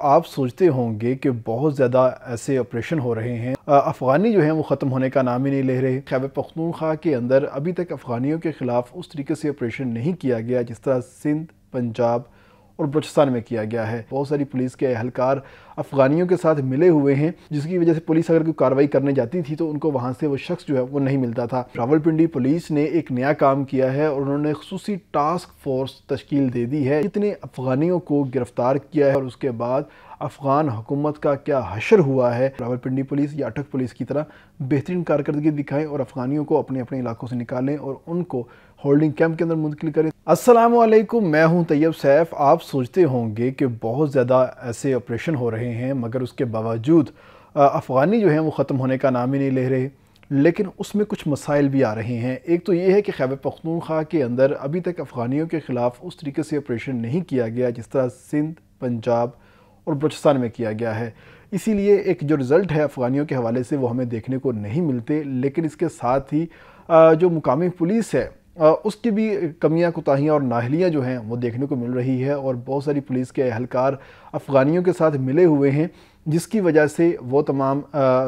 آپ سوچتے ہوں گے کہ بہت زیادہ ایسے آپریشن ہو رہے ہیں، افغانی جو ہیں وہ ختم ہونے کا نام ہی نہیں لے رہے۔ خیبر پختونخوا کے اندر ابھی تک افغانیوں کے خلاف اس طریقے سے آپریشن نہیں کیا گیا جس طرح سندھ، پنجاب اور بلوچستان میں کیا گیا ہے۔ بہت ساری پولیس کے اہلکار افغانیوں کے ساتھ ملے ہوئے ہیں، جس کی وجہ سے پولیس اگر کوئی کارروائی کرنے جاتی تھی تو ان کو وہاں سے وہ شخص جو ہے وہ نہیں ملتا تھا۔ راولپنڈی پولیس نے ایک نیا کام کیا ہے اور انہوں نے خصوصی ٹاسک فورس تشکیل دے دی ہے۔ کتنے افغانیوں کو گرفتار کیا ہے اور اس کے بعد افغان حکومت کا کیا حشر ہوا ہے۔ راولپنڈی پولیس یا اٹک پولیس کی طرح بہترین کارکردگی دکھائیں اور افغانیوں کو اپنے اپنے علاقوں سے نکالیں اور ان کو ہولڈنگ کیمپ کے اندر منتقل کریں۔ السلام علیکم، میں ہوں طیب سیف۔ آپ سوچتے ہوں گے کہ بہت زیادہ ایسے آپریشن ہو رہے ہیں مگر اس کے باوجود افغانی جو ہیں وہ ختم ہونے کا نام ہی نہیں لے رہے، لیکن اس میں کچھ مسائل بھی آ رہے ہیں۔ ایک تو یہ ہے کہ خیبر پختونخوا کے اندر ابھی تک افغانیوں کے خلاف اس طریقے سے آپریشن نہیں کیا گیا جس طرح سندھ، پنجاب اور بلوچستان میں کیا گیا ہے۔ اسی لیے ایک جو رزلٹ ہے افغانیوں کے حوالے سے وہ ہمیں دیکھنے کو نہیں ملتے، لیکن اس کے ساتھ ہی جو مقامی پولیس ہے اس کی بھی کمیاں کوتاہیاں اور نااہلیاں جو ہیں وہ دیکھنے کو مل رہی ہے، اور بہت ساری پولیس کے اہلکار افغانیوں کے ساتھ ملے ہوئے ہیں، جس کی وجہ سے وہ تمام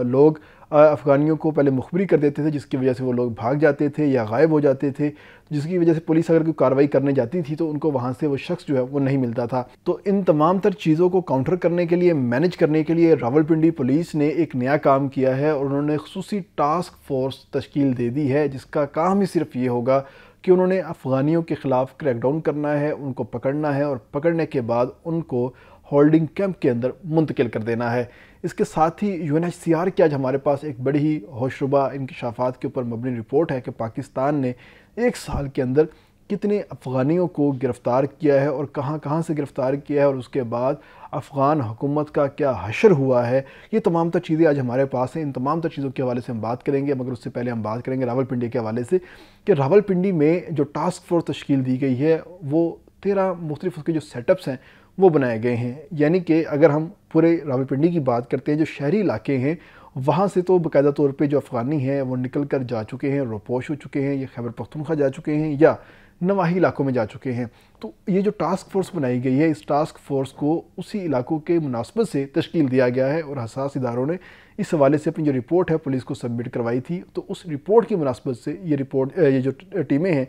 لوگ افغانیوں کو پہلے مخبری کر دیتے تھے، جس کی وجہ سے وہ لوگ بھاگ جاتے تھے یا غائب ہو جاتے تھے، جس کی وجہ سے پولیس اگر کوئی کارروائی کرنے جاتی تھی تو ان کو وہاں سے وہ شخص جو ہے وہ نہیں ملتا تھا۔ تو ان تمام تر چیزوں کو کاؤنٹر کرنے کے لیے، مینج کرنے کے لیے راولپنڈی پولیس نے ایک نیا کام کیا ہے اور انہوں نے خصوصی ٹاسک فورس تشکیل دے دی ہے، جس کا کام ہی صرف یہ ہوگا کہ انہوں نے افغانیوں کے خلاف کریک ڈاؤن کرنا ہے، ان کو پکڑنا ہے اور پکڑنے کے بعد ان کو ہولڈنگ کیمپ کے اندر منتقل کر دینا ہے۔ اس کے ساتھ ہی UNHCR کی آج ہمارے پاس ایک بڑی ہی ہوشربا انکشافات کے اوپر مبنی رپورٹ ہے کہ پاکستان نے ایک سال کے اندر کتنے افغانیوں کو گرفتار کیا ہے اور کہاں کہاں سے گرفتار کیا ہے، اور اس کے بعد افغان حکومت کا کیا حشر ہوا ہے۔ یہ تمام تر چیزیں آج ہمارے پاس ہیں۔ ان تمام تر چیزوں کے حوالے سے ہم بات کریں گے، مگر اس سے پہلے ہم بات کریں گے راولپنڈی کے حوالے سے کہ راولپنڈی میں جو ٹاسک فورس تشکیل دی گئی ہے وہ 13 مختلف اس کے جو سیٹ اپس ہیں وہ بنائے گئے ہیں۔ یعنی کہ اگر ہم پورے راولپنڈی کی بات کرتے ہیں، جو شہری علاقے ہیں وہاں سے تو باقاعدہ طور پہ جو افغانی ہیں وہ نکل کر جا چکے ہیں، روپوش ہو چکے ہیں، یا خیبر پختونخوا جا چکے ہیں یا نواحی علاقوں میں جا چکے ہیں۔ تو یہ جو ٹاسک فورس بنائی گئی ہے، اس ٹاسک فورس کو اسی علاقوں کے مناسبت سے تشکیل دیا گیا ہے، اور حساس اداروں نے اس حوالے سے اپنی جو رپورٹ ہے پولیس کو سبمٹ کروائی تھی، تو اس رپورٹ کی مناسبت سے یہ جو ٹیمیں ہیں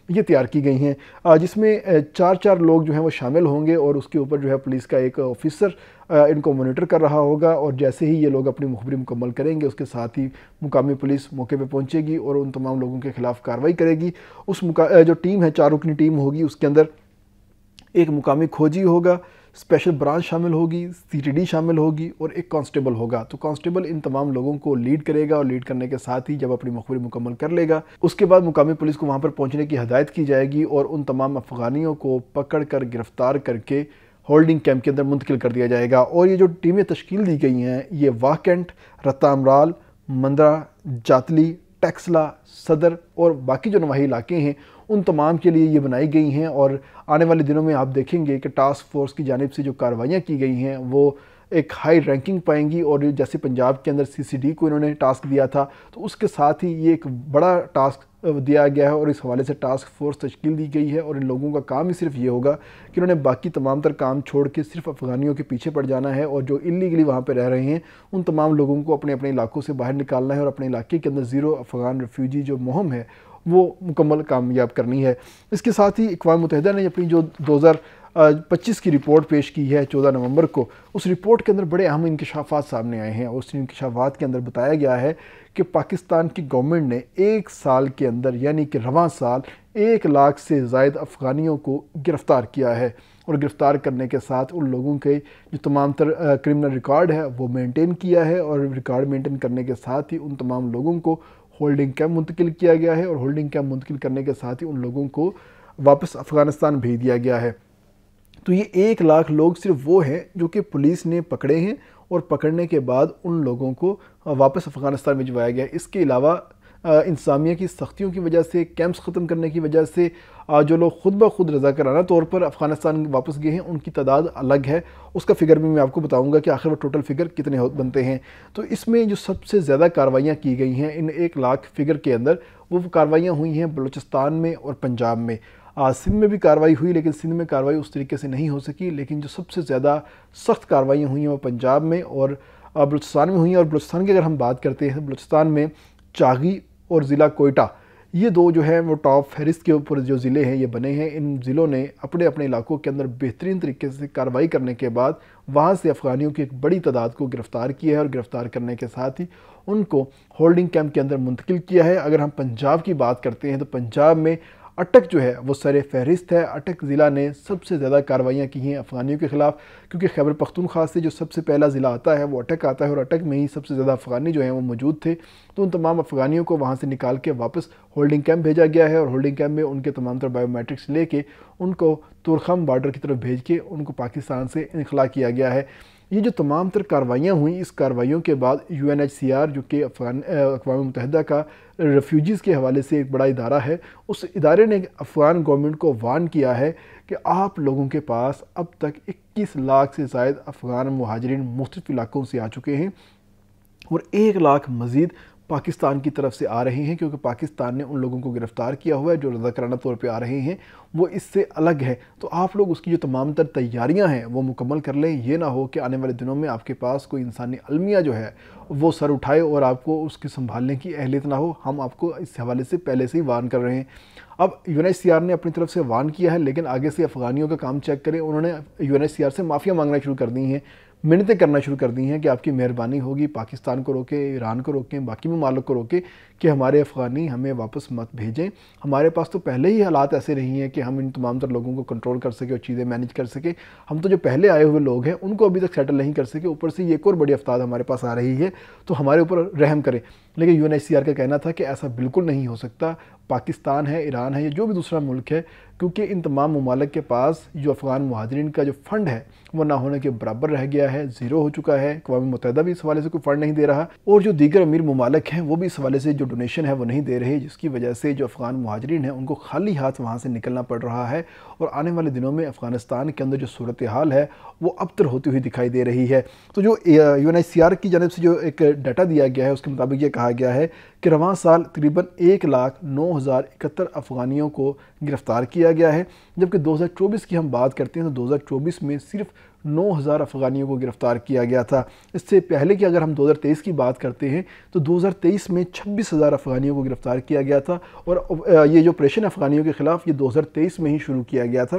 یہ تیار کی گئی ہیں، جس میں 4 لوگ جو ہیں وہ شامل ہوں گے، اور اس کے اوپر جو ہے پولیس کا ایک آفیسر ان کو مانیٹر کر رہا ہوگا، اور جیسے ہی یہ لوگ اپنی مخبری مکمل کریں گے اس کے ساتھ ہی مقامی پولیس موقع پہ پہنچے گی اور ان تمام لوگوں کے خلاف کارروائی کرے گی۔ اس جو ٹیم ہے 4 رکنی ٹیم ہوگی، اس کے اندر ایک مقامی کھوجی ہوگا، اسپیشل برانچ شامل ہوگی، CTD شامل ہوگی اور ایک کانسٹیبل ہوگا۔ تو کانسٹیبل ان تمام لوگوں کو لیڈ کرے گا، اور لیڈ کرنے کے ساتھ ہی جب اپنی مخبری مکمل کر لے گا اس کے بعد مقامی پولیس کو وہاں پر پہنچنے کی ہدایت کی جائے گی، اور ان تمام افغانیوں کو پکڑ کر گرفتار کر کے ہولڈنگ کیمپ کے اندر منتقل کر دیا جائے گا۔ اور یہ جو ٹیمیں تشکیل دی گئی ہیں یہ واہ کینٹ، رتا امرال، مندرہ، جاتلی، ٹیکسلا، صدر اور باقی جو نواحی علاقے ہیں ان تمام کے لیے یہ بنائی گئی ہیں، اور آنے والے دنوں میں آپ دیکھیں گے کہ ٹاسک فورس کی جانب سے جو کاروائیاں کی گئی ہیں وہ ایک ہائی رینکنگ پائیں گی، اور جیسے پنجاب کے اندر CCD کو انہوں نے ٹاسک دیا تھا تو اس کے ساتھ ہی یہ ایک بڑا ٹاسک دیا گیا ہے، اور اس حوالے سے ٹاسک فورس تشکیل دی گئی ہے، اور ان لوگوں کا کام ہی صرف یہ ہوگا کہ انہوں نے باقی تمام تر کام چھوڑ کے صرف افغانیوں کے پیچھے پڑ جانا ہے، اور جو اللیگلی وہاں پہ رہ رہے ہیں ان تمام لوگوں کو اپنے اپنے علاقوں سے باہر نکالنا ہے، اور اپنے علاقے کے اندر زیرو افغان ریفیوجی جو مہم ہے وہ مکمل کامیاب کرنی ہے۔ اس کے ساتھ ہی اقوام متحدہ نے اپنی جو 2025 کی رپورٹ پیش کی ہے 14 نومبر کو، اس رپورٹ کے اندر بڑے اہم انکشافات سامنے آئے ہیں، اور اس انکشافات کے اندر بتایا گیا ہے کہ پاکستان کی گورنمنٹ نے ایک سال کے اندر یعنی کہ رواں سال 1 لاکھ سے زائد افغانیوں کو گرفتار کیا ہے، اور گرفتار کرنے کے ساتھ ان لوگوں کے جو تمام تر کرمنل ریکارڈ ہے وہ مینٹین کیا ہے، اور ریکارڈ مینٹین کرنے کے ساتھ ہی ان تمام لوگوں کو ہولڈنگ کیمپ منتقل کیا گیا ہے، اور ہولڈنگ کیمپ منتقل کرنے کے ساتھ ہی ان لوگوں کو واپس افغانستان بھیج دیا گیا ہے۔ تو یہ 1 لاکھ لوگ صرف وہ ہیں جو کہ پولیس نے پکڑے ہیں، اور پکڑنے کے بعد ان لوگوں کو واپس افغانستان بھجوایا گیا ہے۔ اس کے علاوہ انتظامیہ کی سختیوں کی وجہ سے، کیمپس ختم کرنے کی وجہ سے جو لوگ خود بخود رضاکارانہ طور پر افغانستان واپس گئے ہیں ان کی تعداد الگ ہے، اس کا فگر بھی میں آپ کو بتاؤں گا کہ آخر وہ ٹوٹل فگر کتنے بنتے ہیں۔ تو اس میں جو سب سے زیادہ کارروائیاں کی گئی ہیں ان 1 لاکھ فگر کے اندر، وہ کارروائیاں ہوئی ہیں بلوچستان میں اور پنجاب میں۔ سندھ میں بھی کارروائی ہوئی، لیکن سندھ میں کارروائی اس طریقے سے نہیں ہو سکی، لیکن جو سب سے زیادہ سخت کارروائیاں ہوئی ہیں وہ پنجاب میں اور بلوچستان میں ہوئی ہیں۔ اور بلوچستان کی اگر ہم بات کرتے ہیں، بلوچستان میں چاغی اور ضلع کوئٹہ، یہ دو جو ہیں وہ ٹاپ فہرست کے اوپر جو ضلع ہیں یہ بنے ہیں۔ ان ضلعوں نے اپنے اپنے علاقوں کے اندر بہترین طریقے سے کارروائی کرنے کے بعد وہاں سے افغانیوں کی ایک بڑی تعداد کو گرفتار کیا ہے، اور گرفتار کرنے کے ساتھ ہی ان کو ہولڈنگ کیمپ کے اندر منتقل کیا ہے۔ اگر ہم پنجاب کی بات کرتے ہیں تو پنجاب میں اٹک جو ہے وہ سر فہرست ہے۔ اٹک ضلع نے سب سے زیادہ کارروائیاں کی ہیں افغانیوں کے خلاف، کیونکہ خیبر پختونخوا سے جو سب سے پہلا ضلع آتا ہے وہ اٹک آتا ہے، اور اٹک میں ہی سب سے زیادہ افغانی جو ہیں وہ موجود تھے۔ تو ان تمام افغانیوں کو وہاں سے نکال کے واپس ہولڈنگ کیمپ بھیجا گیا ہے، اور ہولڈنگ کیمپ میں ان کے تمام تر بائیو میٹرکس لے کے ان کو تورخم بارڈر کی طرف بھیج کے ان کو پاکستان سے انخلا کیا گیا ہے۔ یہ جو تمام تر کارروائیاں ہوئیں، اس کارروائیوں کے بعد UNHCR جو کہ اقوام متحدہ کا ریفیوجیز کے حوالے سے ایک بڑا ادارہ ہے، اس ادارے نے افغان گورنمنٹ کو وارن کیا ہے کہ آپ لوگوں کے پاس اب تک 21 لاکھ سے زائد افغان مہاجرین مختلف علاقوں سے آ چکے ہیں، اور 1 لاکھ مزید پاکستان کی طرف سے آ رہے ہیں، کیونکہ پاکستان نے ان لوگوں کو گرفتار کیا ہوا ہے جو رضاکارانہ طور پہ آ رہے ہیں، وہ اس سے الگ ہے۔ تو آپ لوگ اس کی جو تمام تر تیاریاں ہیں وہ مکمل کر لیں، یہ نہ ہو کہ آنے والے دنوں میں آپ کے پاس کوئی انسانی المیہ جو ہے وہ سر اٹھائے اور آپ کو اس کے سنبھالنے کی اہلیت نہ ہو۔ ہم آپ کو اس حوالے سے پہلے سے ہی وارن کر رہے ہیں۔ اب UNHCR نے اپنی طرف سے وارن کیا ہے، لیکن آگے سے افغانیوں کا کام چیک کریں۔ انہوں نے UNHCR سے معافیاں مانگنا شروع کر دی ہیں، منتیں کرنا شروع کر دی ہیں کہ آپ کی مہربانی ہوگی، پاکستان کو روکیں، ایران کو روکیں، باقی ممالک کو روکیں کہ ہمارے افغانی ہمیں واپس مت بھیجیں۔ ہمارے پاس تو پہلے ہی حالات ایسے رہی ہیں کہ ہم ان تمام تر لوگوں کو کنٹرول کر سکیں اور چیزیں مینیج کر سکیں۔ ہم تو جو پہلے آئے ہوئے لوگ ہیں ان کو ابھی تک سیٹل نہیں کر سکے، اوپر سے یہ ایک اور بڑی افطاد ہمارے پاس آ رہی ہے، تو ہمارے اوپر رحم کریں۔ لیکن UNHCR کا کہنا تھا کہ ایسا بالکل نہیں ہو سکتا۔ پاکستان ہے، ایران ہے یا جو بھی دوسرا ملک ہے، کیونکہ ان تمام ممالک کے پاس جو افغان مہاجرین کا جو فنڈ ہے وہ نہ ہونے کے برابر رہ گیا ہے، زیرو ہو چکا ہے۔ اقوام متحدہ بھی اس حوالے سے کوئی فنڈ نہیں دے رہا، اور جو دیگر امیر ممالک ہیں وہ بھی اس حوالے سے جو ڈونیشن ہے وہ نہیں دے رہے، جس کی وجہ سے جو افغان مہاجرین ہیں ان کو خالی ہاتھ وہاں سے نکلنا پڑ رہا ہے، اور آنے والے دنوں میں افغانستان کے اندر جو صورتحال ہے وہ ابتر ہوتی ہوئی دکھائی دے رہی ہے۔ تو جو UNHCR کی جانب سے جو ایک ڈیٹا دیا گیا ہے اس کے مطابق یہ کہا گیا ہے کہ رواں سال تقریباً 1,09,071 افغانیوں کو گرفتار کیا گیا ہے، جبکہ 2024 کی ہم بات کرتے ہیں تو 2024 میں صرف 9,000 افغانیوں کو گرفتار کیا گیا تھا۔ اس سے پہلے کی اگر ہم 2023 کی بات کرتے ہیں تو 2023 میں 26,000 افغانیوں کو گرفتار کیا گیا تھا، اور یہ جو آپریشن افغانیوں کے خلاف یہ 2023 میں ہی شروع کیا گیا تھا۔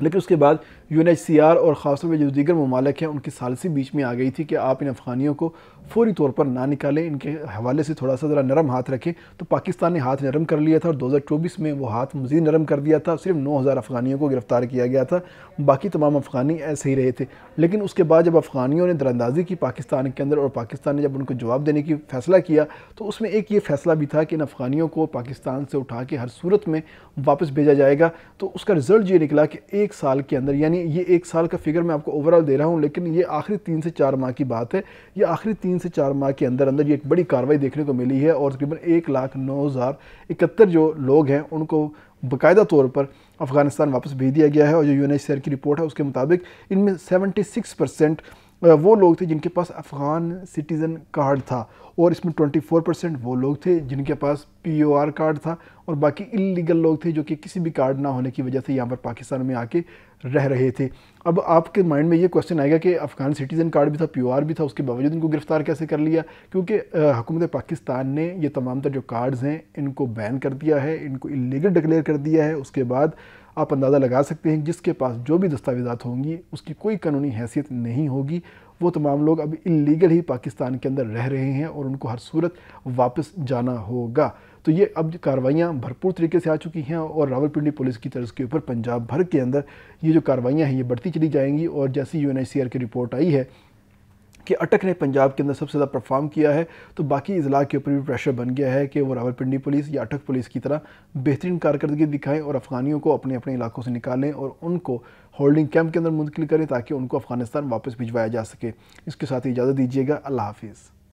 لیکن اس کے بعد UNHCR اور خاص طور پہ جو دیگر ممالک ہیں ان کی ثالثی بیچ میں آ گئی تھی کہ آپ ان افغانیوں کو فوری طور پر نہ نکالیں، ان کے حوالے سے تھوڑا سا ذرا نرم ہاتھ رکھیں۔ تو پاکستان نے ہاتھ نرم کر لیا تھا، اور 2024 میں وہ ہاتھ مزید نرم کر دیا تھا، صرف 9,000 افغانیوں کو گرفتار کیا گیا تھا، باقی تمام افغانی ایسے ہی رہے تھے۔ لیکن اس کے بعد جب افغانیوں نے دراندازی کی پاکستان کے اندر، اور پاکستان نے جب ان کو جواب دینے کی فیصلہ کیا، تو اس میں ایک یہ فیصلہ بھی تھا کہ ان افغانیوں کو پاکستان سے اٹھا کے ہر صورت میں واپس بھیجا جائے گا۔ تو اس کا رزلٹ یہ نکلا کہ 1 سال کے اندر، یعنی یہ 1 سال کا فگر میں آپ کو اوورال دے رہا ہوں، لیکن یہ آخری 3 سے 4 ماہ کی بات ہے، یہ آخری 3 سے 4 ماہ کے اندر یہ ایک بڑی کارروائی دیکھنے کو ملی ہے، اور تقریباً 1,09,071 جو لوگ ہیں ان کو باقاعدہ طور پر افغانستان واپس بھیج دیا گیا ہے۔ اور جو UNHCR کی رپورٹ ہے اس کے مطابق ان میں 76% وہ لوگ تھے جن کے پاس افغان سٹیزن کارڈ تھا، اور اس میں 24% وہ لوگ تھے جن کے پاس POR کارڈ تھا، اور باقی انلیگل لوگ تھے جو کہ کسی بھی کارڈ نہ ہونے کی وجہ سے یہاں پر پاکستان میں آ کے رہ رہے تھے۔ اب آپ کے مائنڈ میں یہ کوسچن آئے گا کہ افغان سٹیزن کارڈ بھی تھا، POR بھی تھا، اس کے باوجود ان کو گرفتار کیسے کر لیا؟ کیونکہ حکومت پاکستان نے یہ تمام تر جو کارڈز ہیں ان کو بین کر دیا ہے، ان کو انلیگل ڈکلیئر کر دیا ہے۔ اس کے بعد آپ اندازہ لگا سکتے ہیں جس کے پاس جو بھی دستاویزات ہوں گی اس کی کوئی قانونی حیثیت نہیں ہوگی، وہ تمام لوگ اب انلیگل ہی پاکستان کے اندر رہ رہے ہیں، اور ان کو ہر صورت واپس جانا ہوگا۔ تو یہ اب کارروائیاں بھرپور طریقے سے آ چکی ہیں، اور راولپنڈی پولیس کی طرز کے اوپر پنجاب بھر کے اندر یہ جو کارروائیاں ہیں یہ بڑھتی چلی جائیں گی۔ اور جیسی UNHCR کی رپورٹ آئی ہے کہ اٹک نے پنجاب کے اندر سب سے زیادہ پرفارم کیا ہے، تو باقی اضلاع کے اوپر بھی پریشر بن گیا ہے کہ وہ راولپنڈی پولیس یا اٹک پولیس کی طرح بہترین کارکردگی دکھائیں، اور افغانیوں کو اپنے اپنے علاقوں سے نکالیں اور ان کو ہولڈنگ کیمپ کے اندر منتقل کریں تاکہ ان کو افغانستان واپس بھجوایا جا سکے۔ اس کے ساتھ اجازت دیجیے گا، اللہ حافظ۔